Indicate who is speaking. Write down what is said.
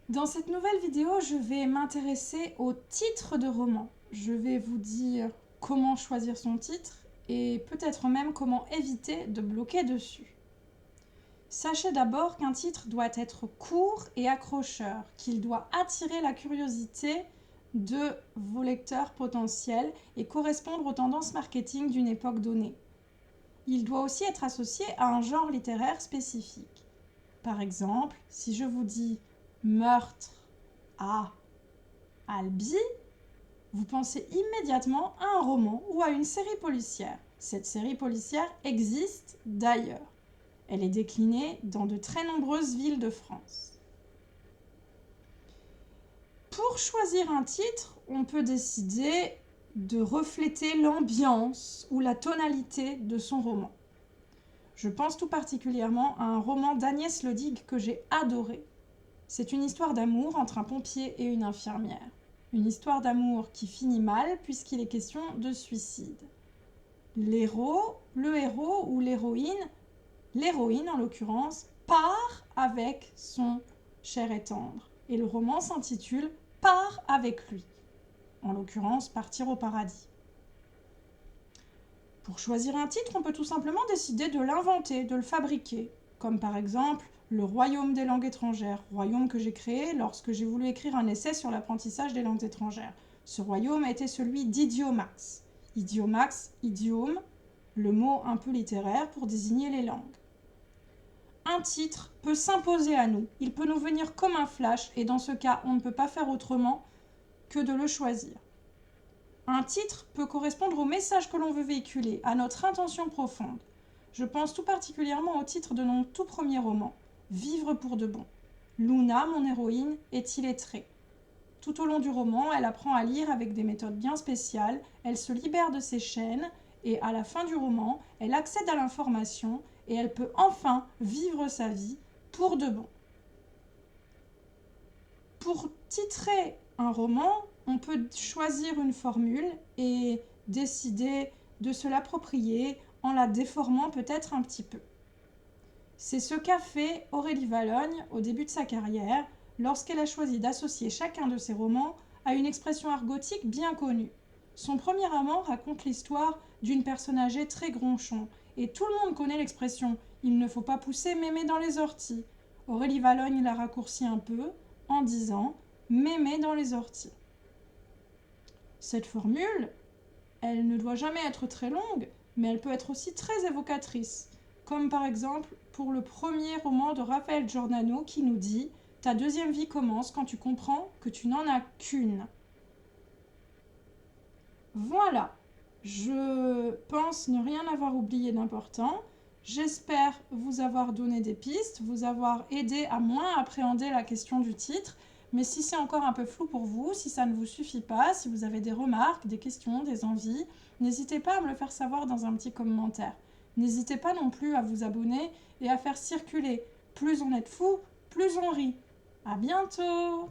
Speaker 1: Dans cette nouvelle vidéo, je vais m'intéresser au titre de roman. Je vais vous dire comment choisir son titre et peut-être même comment éviter de bloquer dessus. Sachez d'abord qu'un titre doit être court et accrocheur, qu'il doit attirer la curiosité de vos lecteurs potentiels et correspondre aux tendances marketing d'une époque donnée. Il doit aussi être associé à un genre littéraire spécifique. Par exemple, si je vous dis meurtre à Albi, vous pensez immédiatement à un roman ou à une série policière. Cette série policière existe d'ailleurs. Elle est déclinée dans de très nombreuses villes de France. Pour choisir un titre, on peut décider de refléter l'ambiance ou la tonalité de son roman. Je pense tout particulièrement à un roman d'Agnès Ledigue que j'ai adoré. C'est une histoire d'amour entre un pompier et une infirmière. Une histoire d'amour qui finit mal puisqu'il est question de suicide. L'héros, le héros ou l'héroïne en l'occurrence, part avec son cher et tendre. Et le roman s'intitule « Part avec lui », en l'occurrence « Partir au paradis ». Pour choisir un titre, on peut tout simplement décider de l'inventer, de le fabriquer, comme par exemple le Royaume des langues étrangères, royaume que j'ai créé lorsque j'ai voulu écrire un essai sur l'apprentissage des langues étrangères. Ce royaume a été celui d'Idiomax. Idiomax, idiome, le mot un peu littéraire pour désigner les langues. Un titre peut s'imposer à nous, il peut nous venir comme un flash et dans ce cas, on ne peut pas faire autrement que de le choisir. Un titre peut correspondre au message que l'on veut véhiculer, à notre intention profonde. Je pense tout particulièrement au titre de mon tout premier roman, Vivre pour de bon. Luna, mon héroïne, est illettrée. Tout au long du roman, elle apprend à lire avec des méthodes bien spéciales, elle se libère de ses chaînes et à la fin du roman, elle accède à l'information et elle peut enfin vivre sa vie pour de bon. Pour titrer un roman, on peut choisir une formule et décider de se l'approprier en la déformant peut-être un petit peu. C'est ce qu'a fait Aurélie Vallogne au début de sa carrière lorsqu'elle a choisi d'associer chacun de ses romans à une expression argotique bien connue. Son premier roman raconte l'histoire d'une personne âgée très gronchon et tout le monde connaît l'expression « il ne faut pas pousser mémé dans les orties ». Aurélie Vallogne l'a raccourci un peu en disant « mémé dans les orties ». Cette formule, elle ne doit jamais être très longue, mais elle peut être aussi très évocatrice, comme par exemple pour le premier roman de Raphaël Giordano qui nous dit « Ta deuxième vie commence quand tu comprends que tu n'en as qu'une ». Voilà, je pense ne rien avoir oublié d'important. J'espère vous avoir donné des pistes, vous avoir aidé à moins appréhender la question du titre. Mais si c'est encore un peu flou pour vous, si ça ne vous suffit pas, si vous avez des remarques, des questions, des envies, n'hésitez pas à me le faire savoir dans un petit commentaire. N'hésitez pas non plus à vous abonner et à faire circuler. Plus on est de fous, plus on rit. À bientôt!